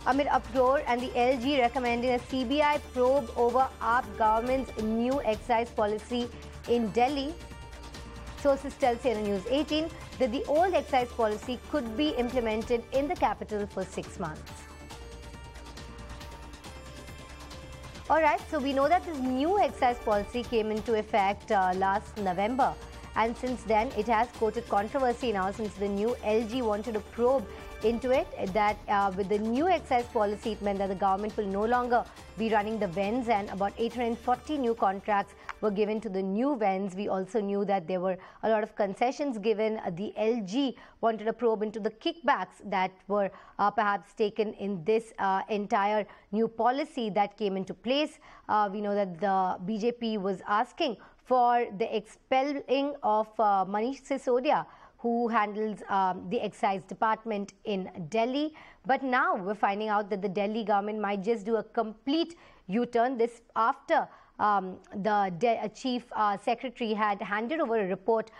amid uproar and the LG recommending a CBI probe over AAP government's new excise policy in Delhi. Sources tell CNN News 18 that the old excise policy could be implemented in the capital for 6 months. Alright, so we know that this new excise policy came into effect last November, and since then it has quoted controversy now since the new LG wanted to probe into it, that with the new excise policy it meant that the government will no longer be running the vends, and about 840 new contracts were given to the new vends. We also knew that there were a lot of concessions given. The LG wanted a probe into the kickbacks that were perhaps taken in this entire new policy that came into place. We know that the BJP was asking for the expelling of Manish Sisodia, who handles the excise department in Delhi. But now we're finding out that the Delhi government might just do a complete U-turn. This after the chief secretary had handed over a report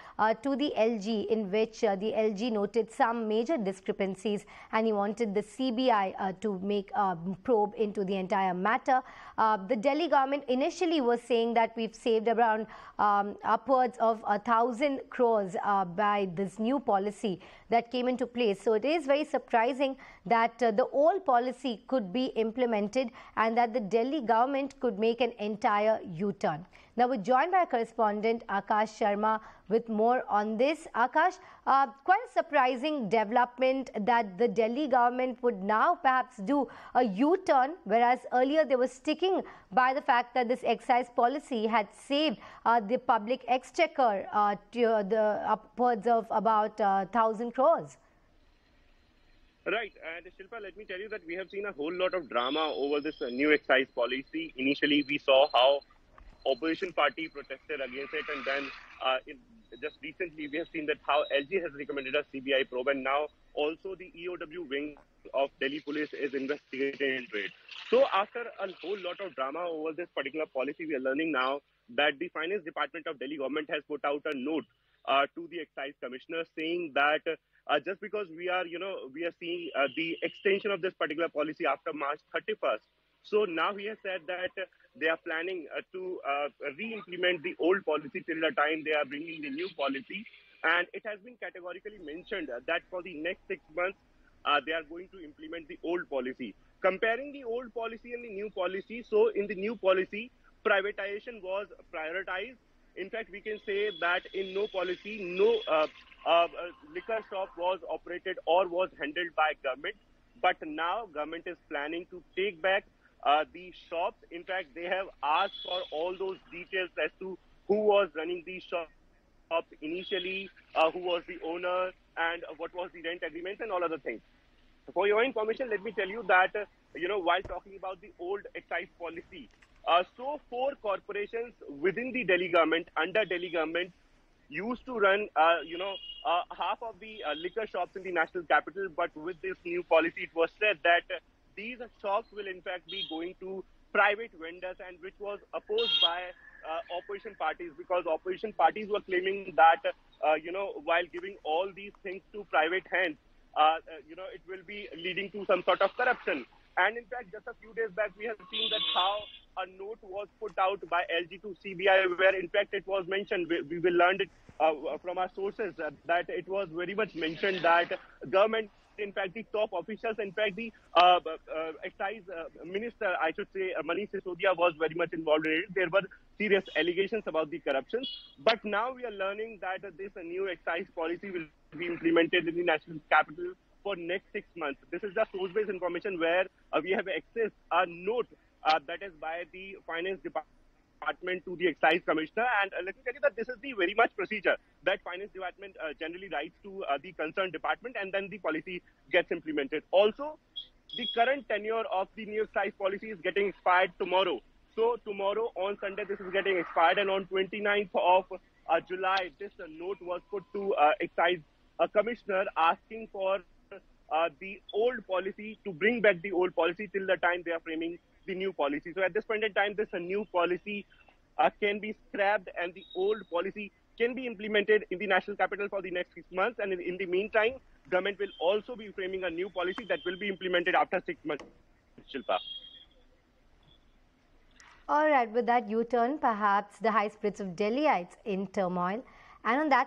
to the LG in which the LG noted some major discrepancies, and he wanted the CBI to make a probe into the entire matter. The Delhi government initially was saying that we've saved around upwards of 1,000 crores by this new policy that came into place. So it is very surprising that the old policy could be implemented and that the Delhi government could make an entire U-turn. Now we're joined by our correspondent Akash Sharma with more on this. Akash, quite a surprising development that the Delhi government would now perhaps do a U-turn, whereas earlier they were sticking by the fact that this excise policy had saved the public exchequer to the upwards of about 1,000 crores. Right, and Shilpa, let me tell you that we have seen a whole lot of drama over this new excise policy. Initially, we saw how opposition party protested against it, and then just recently we have seen that how LG has recommended a CBI probe, and now also the EOW wing of Delhi police is investigating into it. So after a whole lot of drama over this particular policy, we are learning now that the finance department of Delhi government has put out a note to the excise commissioner saying that just because we are seeing the extension of this particular policy after March 31st. So now he has said that they are planning to re-implement the old policy till the time they are bringing the new policy. And it has been categorically mentioned that for the next 6 months, they are going to implement the old policy. Comparing the old policy and the new policy, so in the new policy, privatization was prioritized. In fact, we can say that in no policy, no liquor shop was operated or was handled by government. But now government is planning to take back the shops. In fact, they have asked for all those details as to who was running these shops initially, who was the owner, and what was the rent agreement and all other things. For your information, let me tell you that, while talking about the old excise policy, so 4 corporations within the Delhi government, under Delhi government, used to run, half of the liquor shops in the national capital. But with this new policy, it was said that these shops will in fact be going to private vendors, and which was opposed by opposition parties, because opposition parties were claiming that, while giving all these things to private hands, it will be leading to some sort of corruption. And in fact, just a few days back, we have seen that how a note was put out by LG to CBI, where in fact it was mentioned, we will learn it from our sources, that it was very much mentioned that government, in fact, the top officials, in fact, the excise minister, I should say, Manish Sisodia was very much involved in it. There were serious allegations about the corruption. But now we are learning that this new excise policy will be implemented in the national capital for next 6 months. This is the source-based information where we have accessed a note that is by the finance department to the excise commissioner. And let me tell you that this is the very much procedure that finance department generally writes to the concerned department, and then the policy gets implemented. Also, the current tenure of the new excise policy is getting expired tomorrow. So tomorrow on Sunday, this is getting expired, and on 29th of July, this note was put to excise commissioner asking for the old policy, to bring back the old policy till the time they are framing the new policy. So at this point in time, this new policy can be scrapped, and the old policy can be implemented in the national capital for the next 6 months. And in the meantime, government will also be framing a new policy that will be implemented after 6 months, Shilpa. All right, with that U-turn, perhaps the high spirits of Delhiites in turmoil. And on that